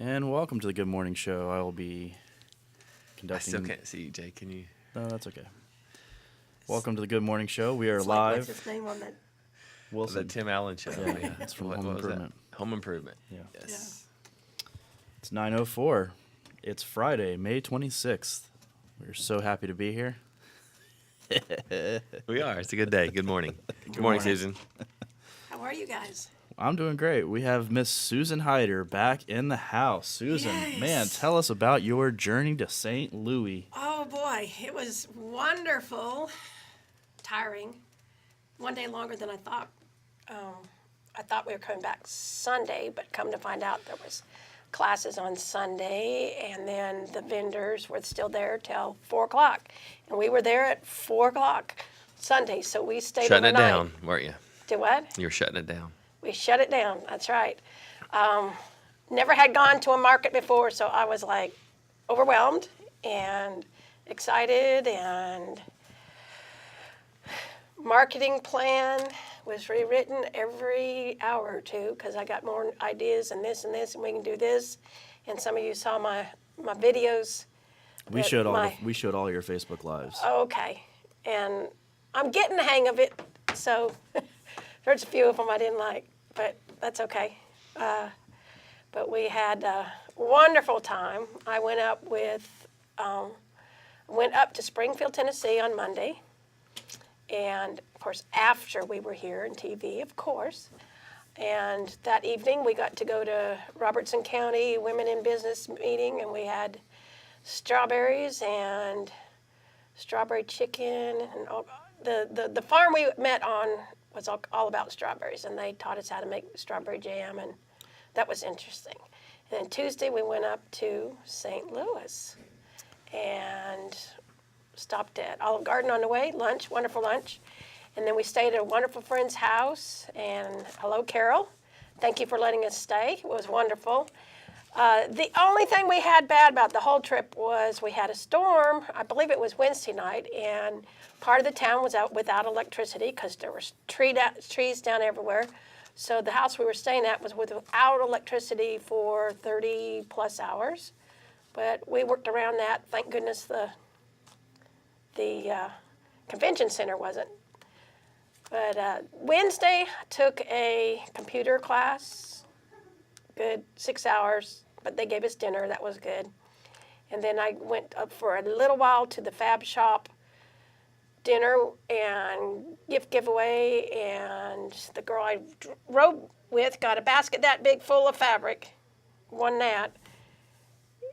And welcome to the Good Morning Show. I will be conducting... I still can't see you, Jay. Can you? No, that's okay. Welcome to the Good Morning Show. We are It's live. Like, what's his name on that? Wilson. The Tim Allen Show. Yeah, it's from Home Improvement. Home Improvement. Yeah. Yes. It's 9:04. It's Friday, May 26th. We're so happy to be here. We are. It's a good day. Good morning. Good morning, Susan. How are you guys? I'm doing great. We have Miss Susan Hyder back in the house. Susan, Yes. man, tell us about your journey to St. Louis. Oh boy, it was wonderful. Tiring. One day longer than I thought. I thought we were coming back Sunday, but come to find out there was classes on Sunday, and then the vendors were still there till 4 o'clock, and we were there at 4 o'clock Sunday, so we stayed Shutting overnight. it down, weren't you? Did what? You were shutting it down. We shut it down. That's right. Never had gone to a market before, so I was like overwhelmed and excited, and marketing plan was rewritten every hour or two because I got more ideas and this, and we can do this. And some of you saw my videos. We showed all your Facebook lives. Okay, and I'm getting the hang of it. So there's a few of them I didn't like, but that's okay. But we had a wonderful time. I went up to Springfield, Tennessee on Monday. And, of course, after we were here in TV, of course. And that evening, we got to go to Robertson County Women in Business meeting, and we had strawberries and strawberry chicken. And all, the farm we met on was all about strawberries, and they taught us how to make strawberry jam, and that was interesting. And then Tuesday, we went up to St. Louis and stopped at Olive Garden on the way, lunch, wonderful lunch. And then we stayed at a wonderful friend's house. And hello, Carol. Thank you for letting us stay. It was wonderful. The only thing we had bad about the whole trip was we had a storm. I believe it was Wednesday night, and part of the town was out without electricity because there were trees down everywhere. So the house we were staying at was without electricity for 30 plus hours. But we worked around that. Thank goodness the convention center wasn't. But Wednesday, I took a computer class, good 6 hours, but they gave us dinner, that was good. And then I went up for a little while to the fab shop dinner and gift giveaway, and the girl I rode with got a basket that big full of fabric, won that.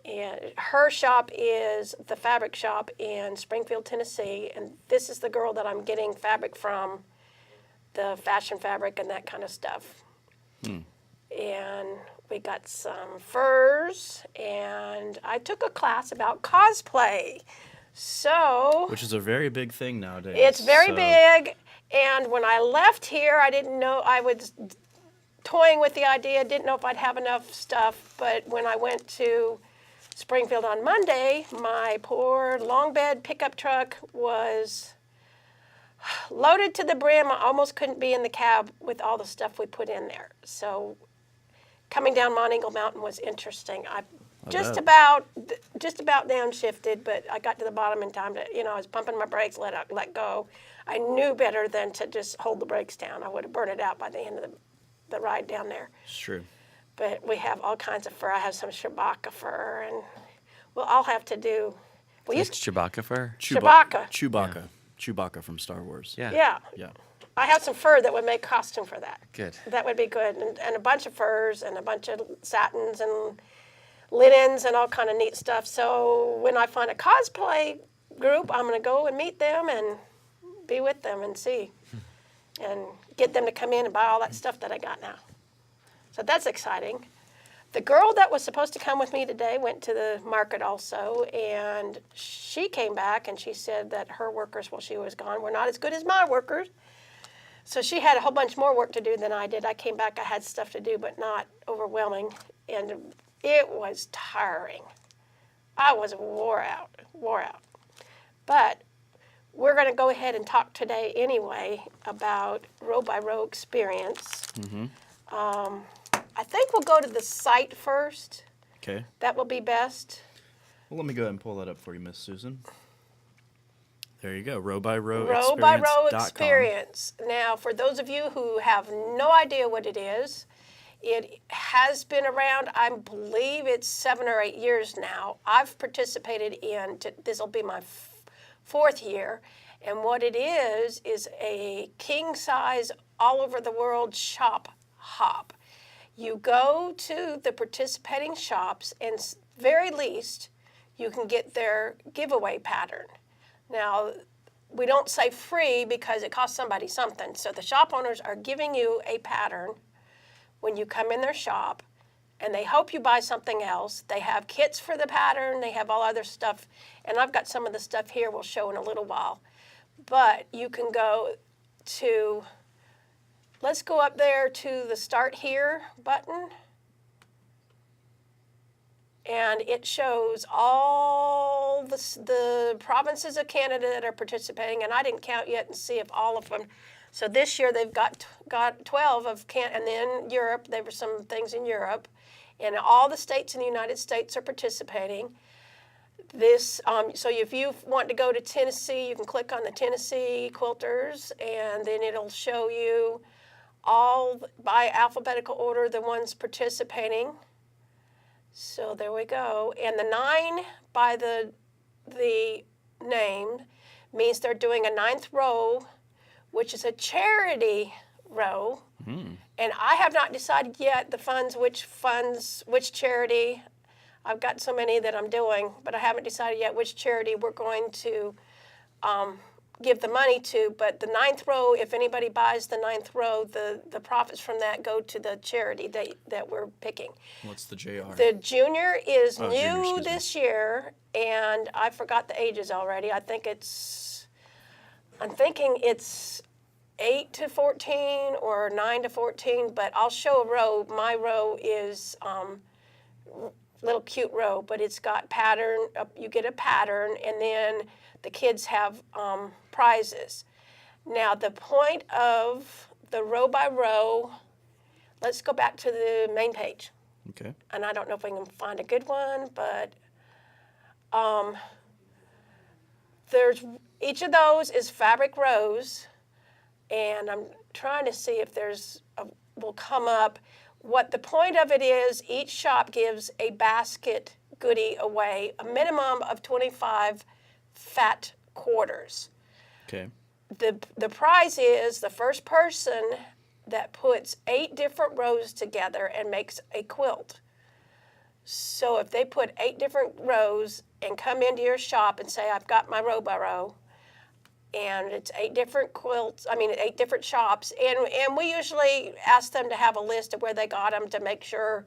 And her shop is the fabric shop in Springfield, Tennessee, and this is the girl that I'm getting fabric from, the fashion fabric and that kind of stuff. And we got some furs, and I took a class about cosplay. So, Which is a very big thing nowadays. it's very big, and when I left here, I didn't know, I was toying with the idea, didn't know if I'd have enough stuff, but when I went to Springfield on Monday, my poor long bed pickup truck was loaded to the brim. I almost couldn't be in the cab with all the stuff we put in there. So coming down Mount Eagle Mountain was interesting. I just about downshifted, but I got to the bottom in time to, I was pumping my brakes, let go. I knew better than to just hold the brakes down. I would have burned it out by the end of the ride down there. It's true. But we have all kinds of fur. I have some Chewbacca fur, and we'll all have to do. It's Chewbacca fur? Chewbacca. Chewbacca from Star Wars. Yeah. Yeah. I have some fur that would make costume for that. Good. That would be good, and a bunch of furs and a bunch of satins and linens and all kind of neat stuff. So when I find a cosplay group, I'm going to go and meet them and be with them and see, and get them to come in and buy all that stuff that I got now. So that's exciting. The girl that was supposed to come with me today went to the market also, and she came back and she said that her workers, while she was gone, were not as good as my workers. So she had a whole bunch more work to do than I did. I came back, I had stuff to do, but not overwhelming, and it was tiring. I was wore out. But we're going to go ahead and talk today anyway about row-by-row experience. I think we'll go to the site first. Okay. That will be best. Well, let me go ahead and pull that up for you, Miss Susan. There you go. Row-by-row Row-by-row experience. Now, for those of you who have no idea what it is, it has been around, I believe it's 7 or 8 years now. I've participated in, this will be my 4th year, and what it is a king-size, all-over-the-world shop hop. You go to the participating shops, and very least, you can get their giveaway pattern. Now, we don't say free because it costs somebody something. So the shop owners are giving you a pattern when you come in their shop, and they hope you buy something else. They have kits for the pattern. They have all other stuff. And I've got some of the stuff here we'll show in a little while. But you can go to, let's go up there to the Start Here button. And it shows all the provinces of Canada that are participating, and I didn't count yet and see if all of them. So this year they've got 12 of and then Europe. There were some things in Europe, and all the states in the United States are participating. This so if you want to go to Tennessee, you can click on the Tennessee quilters, and then it'll show you all by alphabetical order the ones participating. So there we go. And the 9 by the name means they're doing a 9th row, which is a charity row. And I have not decided yet which charity. I've got so many that I'm doing, but I haven't decided yet which charity we're going to give the money to. But the 9th row, if anybody buys the 9th row, the profits from that go to the charity that we're picking. What's the JR? The junior is junior, new excuse me. this year, and I forgot the ages already. I'm thinking it's 8 to 14 or 9 to 14, but I'll show a row. My row is little cute row, but it's got pattern. You get a pattern, and then the kids have prizes. Now, the point of the row by row, let's go back to the main page. Okay. And I don't know if we can find a good one, but there's each of those is fabric rows, and I'm trying to see if will come up. What the point of it is, each shop gives a basket goodie away, a minimum of 25 fat quarters. Okay. The prize is the first person that puts 8 different rows together and makes a quilt. So if they put 8 different rows and come into your shop and say, I've got my row by row, and it's 8 different quilts, 8 different shops, and we usually ask them to have a list of where they got them to make sure,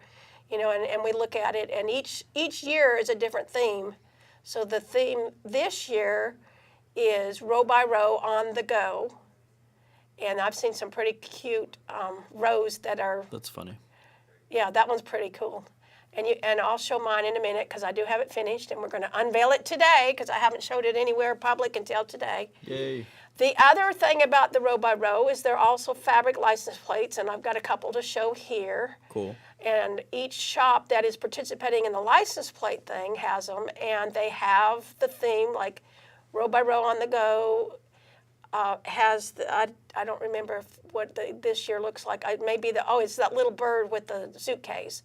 and we look at it, and each year is a different theme. So the theme this year is row by row on the go, and I've seen some pretty cute rows that are. That's funny. Yeah, that one's pretty cool. And I'll show mine in a minute because I do have it finished, and we're going to unveil it today because I haven't showed it anywhere public until today. Yay. The other thing about the row by row is they're also fabric license plates, and I've got a couple to show here. Cool. And each shop that is participating in the license plate thing has them, and they have the theme, like row by row on the go has I don't remember what this year looks like. It's that little bird with the suitcase.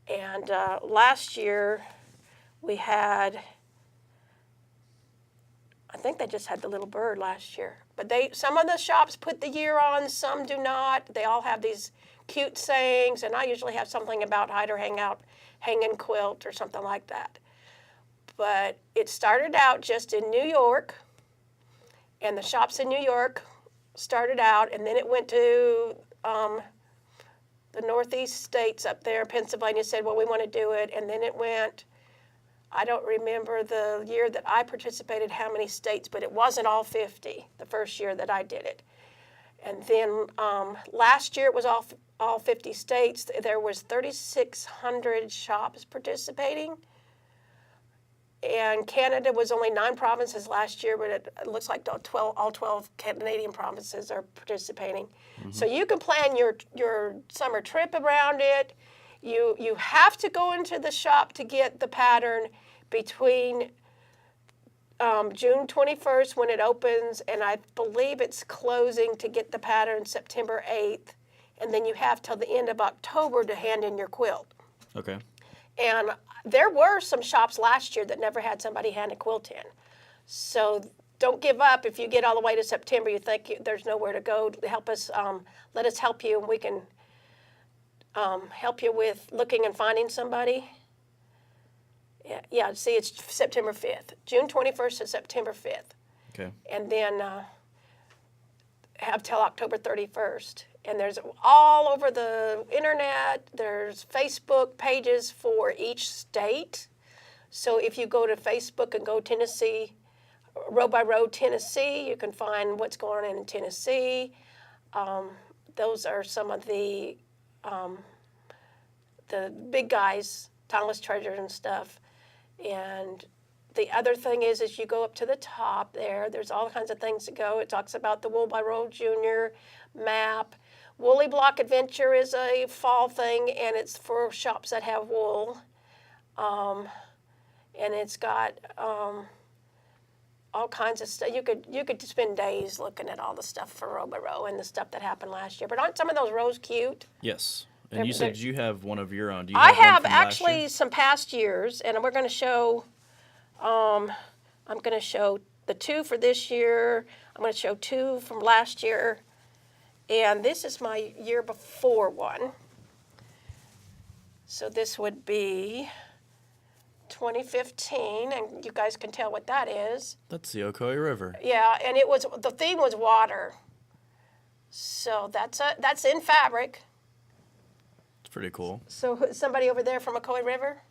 And last year we had, I think they just had the little bird last year. But some of the shops put the year on, some do not. They all have these cute sayings, and I usually have something about Hyderhangout, hanging quilt or something like that. But it started out just in New York, and the shops in New York started out, and then it went to the Northeast states up there. Pennsylvania said, well, we want to do it, and then it went, I don't remember the year that I participated, how many states, but it wasn't all 50 the first year that I did it. And then last year it was all 50 states. There was 3,600 shops participating. And Canada was only 9 provinces last year, but it looks like all 12 Canadian provinces are participating. Mm-hmm. So you can plan your summer trip around it. You have to go into the shop to get the pattern between June 21st when it opens, and I believe it's closing to get the pattern September 8th, and then you have till the end of October to hand in your quilt. Okay. And there were some shops last year that never had somebody hand a quilt in. So don't give up if you get all the way to September. You think there's nowhere to go. Help us. Let us help you, and we can help you with looking and finding somebody. Yeah. See, it's September 5th, June 21st to September 5th, Okay. and then have till October 31st. And there's all over the internet. There's Facebook pages for each state. So if you go to Facebook and go Tennessee, row by row Tennessee, you can find what's going on in Tennessee. Those are some of the big guys, Thomas Treasure and stuff. And the other thing is you go up to the top there, there's all kinds of things to go. It talks about the Wool by Roll Junior map. Woolly Block Adventure is a fall thing, and it's for shops that have wool. And it's got all kinds of stuff. You could spend days looking at all the stuff for row by row and the stuff that happened last year. But aren't some of those rows cute? Yes. And you said you have one of your own. Do you I have one have from last actually year? some past years, and we're going to show. I'm going to show the 2 for this year. I'm going to show 2 from last year, and this is my year before one. So this would be 2015, and you guys can tell what that is. That's the Ocoee River. Yeah, and the theme was water. So that's in fabric. It's pretty cool. So somebody over there from Ocoee River?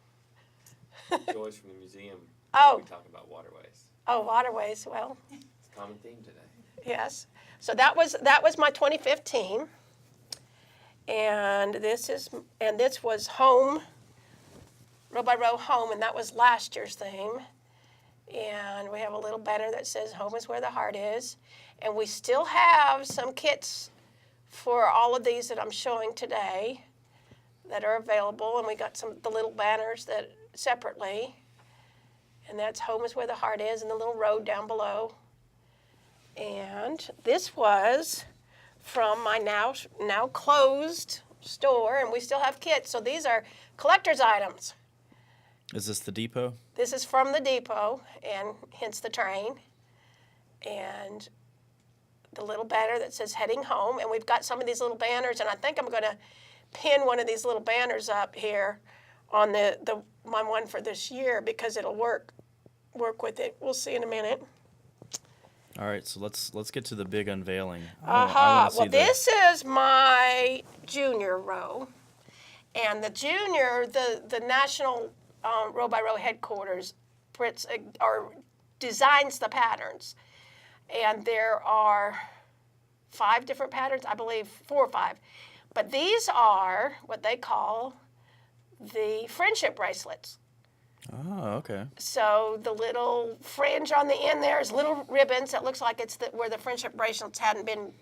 George from the museum. Oh. We talk about waterways. Oh, waterways. Well, It's a common theme today. yes. So that was my 2015, and this was home, row by row home, and that was last year's theme. And we have a little banner that says "Home is where the heart is," and we still have some kits for all of these that I'm showing today that are available, and we got the little banners that separately. And that's "Home is where the heart is," and the little road down below. And this was from my now closed store, and we still have kits. So these are collector's items. Is this the depot? This is from the depot, and hence the train. And the little banner that says "Heading Home." And we've got some of these little banners, and I think I'm going to pin one of these little banners up here on my one for this year, because it'll work with it. We'll see in a minute. All right, so let's get to the big unveiling. Well, this is my junior row, and the junior, the national row by row headquarters prints or designs the patterns, and there are 5 different patterns, I believe 4 or 5, but these are what they call the friendship bracelets. Oh, okay. So the little fringe on the end there is little ribbons that looks like it's where the friendship bracelets hadn't been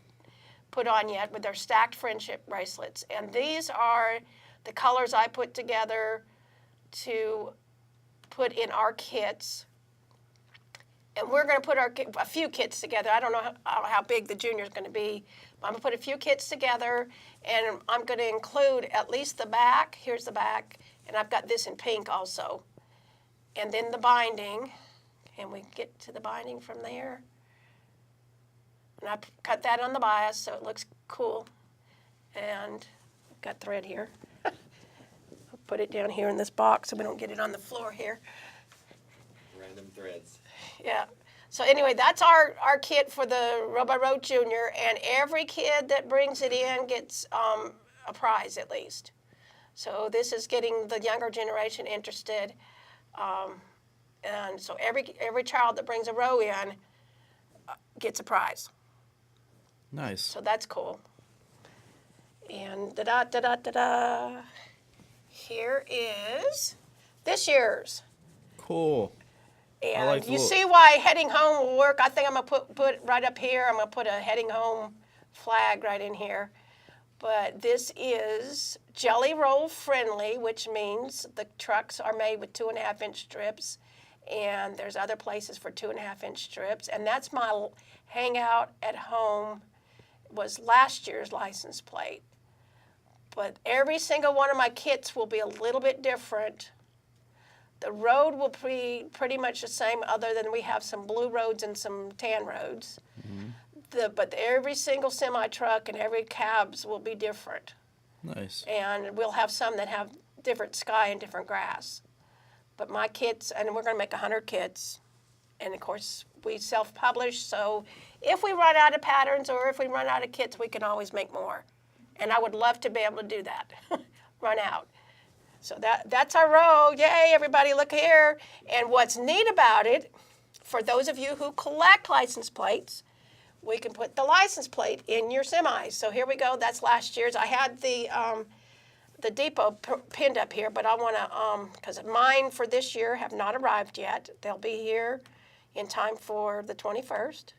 put on yet, but they're stacked friendship bracelets. And these are the colors I put together to put in our kits. And we're going to put a few kits together. I don't know how big the junior is going to be. But I'm going to put a few kits together, and I'm going to include at least the back. Here's the back, and I've got this in pink also. And then the binding, and we get to the binding from there. And I cut that on the bias so it looks cool. And I've got thread here. I'll put it down here in this box so we don't get it on the floor here. Random threads. Yeah. So anyway, that's our kit for the Row by Row Junior, and every kid that brings it in gets a prize at least. So this is getting the younger generation interested. And so every child that brings a row in gets a prize. Nice. So that's cool. And da-da-da-da-da-da. Here is this year's. Cool. And like the you look. see why Heading Home will work. I think I'm going to put right up here, I'm going to put a Heading Home flag right in here. But this is jelly roll friendly, which means the trucks are made with 2.5-inch strips, and there's other places for 2.5-inch strips. And that's my hangout at home, was last year's license plate. But every single one of my kits will be a little bit different. The road will be pretty much the same, other than we have some blue roads and some tan roads. But every single semi-truck and every cabs will be different. Nice. And we'll have some that have different sky and different grass. But my kits, and we're going to make 100 kits. And of course, we self-publish, so if we run out of patterns or if we run out of kits, we can always make more. And I would love to be able to do that, run out. So that's our road. Yay, everybody, look here. And what's neat about it, for those of you who collect license plates, we can put the license plate in your semis. So here we go. That's last year's. I had the depot pinned up here, but I want to, because mine for this year have not arrived yet. They'll be here in time for the 21st.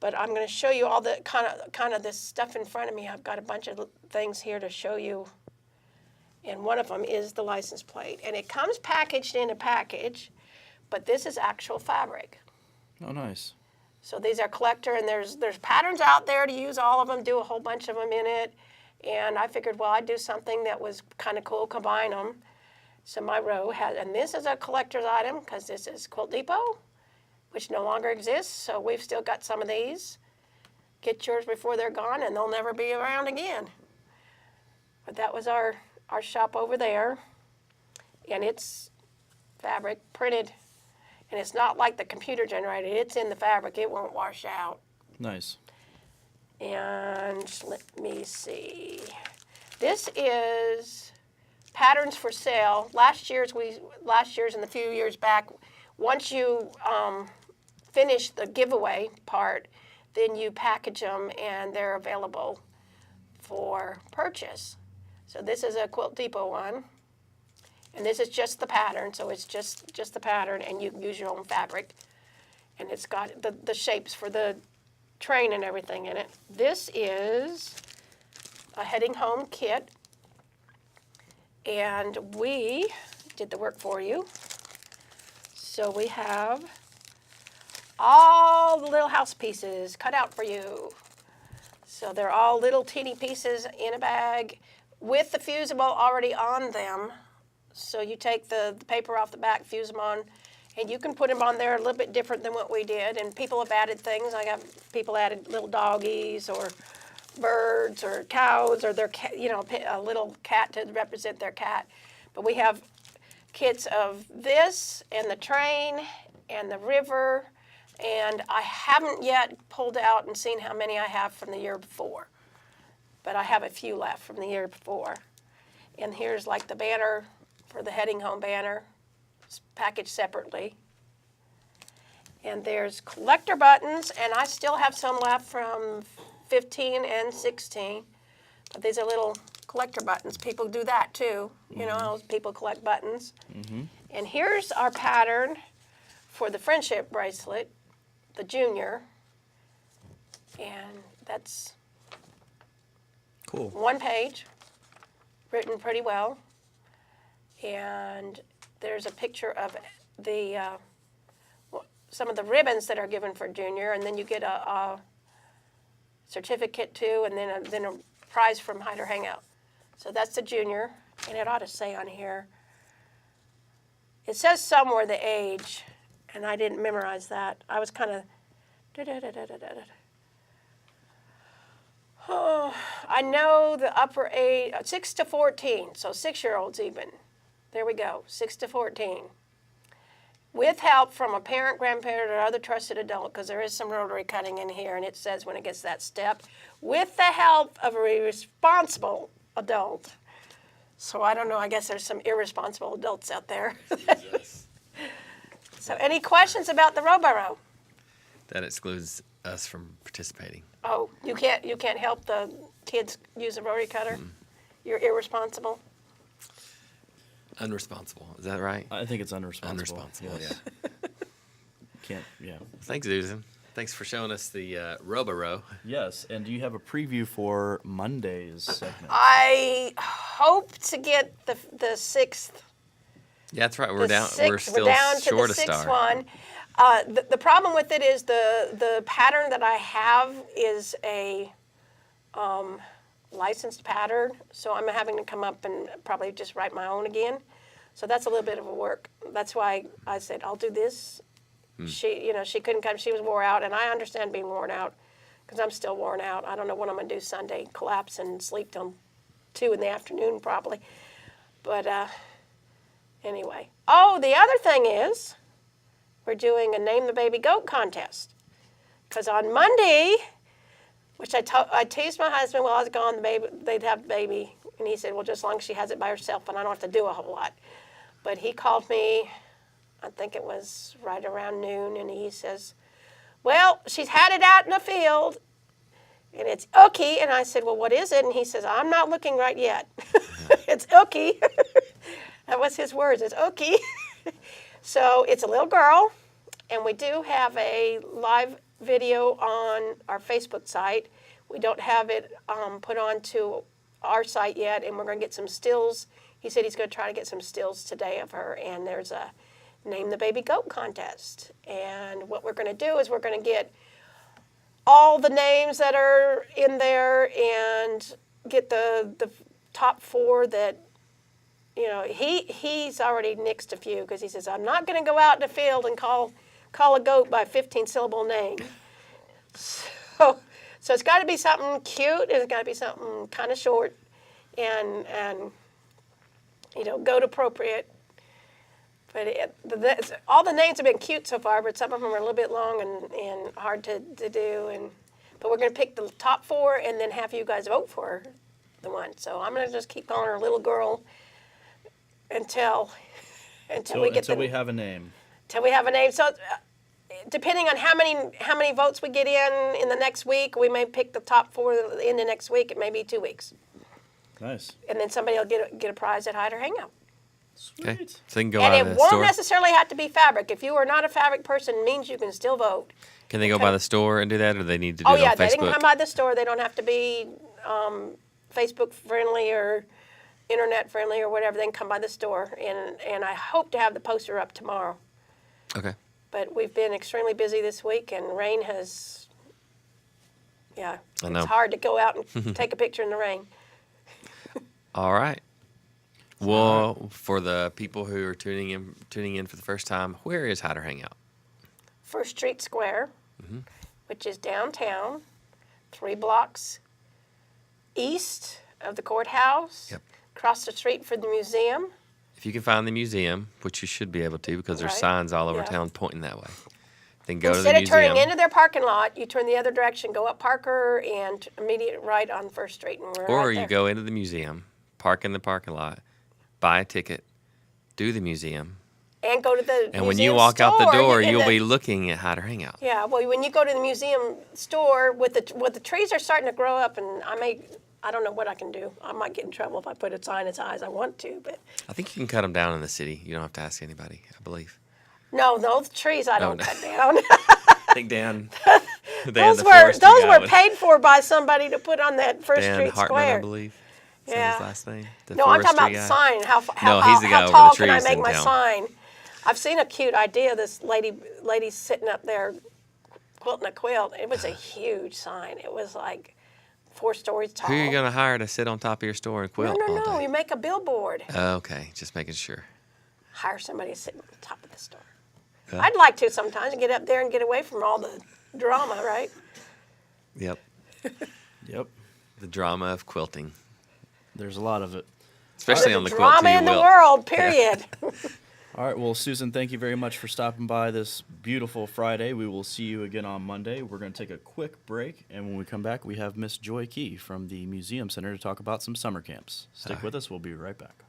But I'm going to show you all the kind of this stuff in front of me. I've got a bunch of things here to show you. And one of them is the license plate. And it comes packaged in a package, but this is actual fabric. Oh, nice. So these are collector, and there's patterns out there to use all of them, do a whole bunch of them in it. And I figured, well, I'd do something that was kind of cool, combine them. So my row has, and this is a collector's item because this is Quilt Depot, which no longer exists. So we've still got some of these. Get yours before they're gone, and they'll never be around again. But that was our shop over there. And it's fabric printed. And it's not like the computer generated. It's in the fabric. It won't wash out. Nice. And let me see. This is patterns for sale. Last year's and the few years back, once you finish the giveaway part, then you package them and they're available for purchase. So this is a Quilt Depot one. And this is just the pattern, so it's just the pattern, and you can use your own fabric. And it's got the shapes for the train and everything in it. This is a heading home kit, and we did the work for you. So we have all the little house pieces cut out for you. So they're all little teeny pieces in a bag with the fusible already on them. So you take the paper off the back, fuse them on, and you can put them on there a little bit different than what we did. And people have added things. I got people added little doggies or birds or cows or their a little cat to represent their cat. But we have kits of this and the train and the river. And I haven't yet pulled out and seen how many I have from the year before. But I have a few left from the year before. And here's like the banner for the heading home banner. It's packaged separately. And there's collector buttons, and I still have some left from 15 and 16. But these are little collector buttons. People do that too. You know how people collect buttons. And here's our pattern for the friendship bracelet, the junior. And that's Cool. one page, written pretty well. And there's a picture of the some of the ribbons that are given for junior, and then you get a certificate too, and then a prize from Hyderhangout. So that's the junior, and it ought to say on here. It says somewhere the age, and I didn't memorize that. I was kind of. Oh, I know the upper age, 6 to 14, so 6-year-olds even. There we go, 6 to 14. With help from a parent, grandparent, or other trusted adult, because there is some rotary cutting in here, and it says when it gets that step, with the help of a responsible adult. So I don't know, I guess there's some irresponsible adults out there. Yes. So any questions about the row by row? That excludes us from participating. Oh, you can't help the kids use a rotary cutter? You're irresponsible? Unresponsible. Is that right? I think it's unresponsible. Unresponsible, Yes. yeah. Can't, yeah. Thanks, Susan. Thanks for showing us the Roborow. Yes, and do you have a preview for Monday's segment? I hope to get the sixth. Yeah, that's right. The We're down. We're sixth- still down to short the a sixth star. one. The problem with it is the pattern that I have is a licensed pattern, so I'm having to come up and probably just write my own again. So that's a little bit of a work. That's why I said I'll do this. She couldn't come. She was wore out, and I understand being worn out because I'm still worn out. I don't know what I'm gonna do Sunday. Collapse and sleep till 2 in the afternoon probably. But anyway. Oh, the other thing is we're doing a Name the Baby Goat contest. Because on Monday, which I teased my husband while I was gone, they'd have the baby. And he said, well, just as long as she has it by herself and I don't have to do a whole lot. But he called me, I think it was right around noon, and he says, well, she's had it out in the field, and it's ookie. And I said, well, what is it? And he says, I'm not looking right yet. It's ookie. That was his words. It's ookie. So it's a little girl, and we do have a live video on our Facebook site. We don't have it put onto our site yet, and we're going to get some stills. He said he's going to try to get some stills today of her, and there's a Name the Baby Goat contest. And what we're going to do is we're going to get all the names that are in there and get the top 4 that, he's already nixed a few because he says, I'm not going to go out in the field and call a goat by a 15-syllable name. So it's got to be something cute, and it's got to be something kind of short and goat appropriate. But all the names have been cute so far, but some of them are a little bit long and hard to do. But we're going to pick the top 4 and then have you guys vote for the one. So I'm going to just keep calling her little girl until we have a name. Till we have a name. So depending on how many votes we get in the next week, we may pick the top 4 in the next week. It may be 2 weeks. Nice. And then somebody will get a prize at Hyderhangout. Sweet. Okay. So they can go And by it the won't store. necessarily have to be fabric. If you are not a fabric person, it means you can still vote. Can they go by the store and do that, or they need to do Oh it yeah, on they can Facebook? come by the store. They don't have to be Facebook friendly or internet friendly or whatever. They can come by the store, and I hope to have the poster up tomorrow. Okay. But we've been extremely busy this week, and rain has. Yeah, I know. it's hard to go out and take a picture in the rain. All right. Well, for the people who are tuning in for the first time, where is Hyderhangout? First Street Square, which is downtown, 3 blocks east of the courthouse. Yep. Across the street from the museum. If you can find the museum, which you should be able to because there's Right. signs all over Yeah. town pointing that way, then go to Instead the of museum. turning into their parking lot, you turn the other direction, go up Parker and immediate right on First Street, and we're Or right you there. go into the museum, park in the parking lot, buy a ticket, do the museum, And go to the and when museum you walk out the store, door, in you'll the- be looking at Hyderhangout. Yeah, well, when you go to the museum store, with the trees are starting to grow up, and I don't know what I can do. I might get in trouble if I put a sign as high as I want to, but I think you can cut them down in the city. You don't have to ask anybody, I believe. no, those trees I don't no. cut down. I think Dan. those were paid for by somebody to put on that First Dan Street Hartman, Square. I believe. Is that Yeah. his last name? The No, I'm talking about forestry the guy? sign. No, he's the guy how over the tall can I trees make in my town. sign? I've seen a cute idea. This lady's sitting up there quilting a quilt. It was a huge sign. It was like 4 stories tall. Who are you going to hire to sit on top of your store and quilt all No. day? You make a billboard. Okay, just making sure. Hire somebody to sit on the top of the store. Yeah. I'd like to sometimes and get up there and get away from all the drama, right? Yep. Yep. The drama of quilting, There's a lot of it. especially The on the quilt. drama too, in the Will. world, period. All right. Well, Susan, thank you very much for stopping by this beautiful Friday. We will see you again on Monday. We're going to take a quick break, and when we come back, we have Miss Joy Key from the Museum Center to talk about some summer camps. Stick with us. We'll be right back.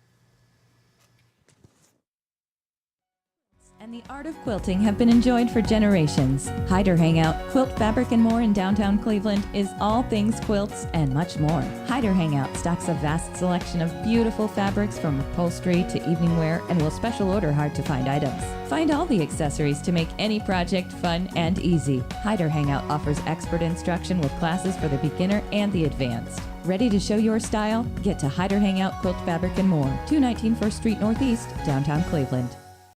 and the art of quilting have been enjoyed for generations. Hyderhangout, Quilt Fabric and More in downtown Cleveland is all things quilts and much more. Hyderhangout stocks a vast selection of beautiful fabrics from upholstery to evening wear and will special order hard-to-find items. Find all the accessories to make any project fun and easy. Hyderhangout offers expert instruction with classes for the beginner and the advanced. Ready to show your style? Get to Hyderhangout, Quilt Fabric and More, 219 First Street Northeast, downtown Cleveland.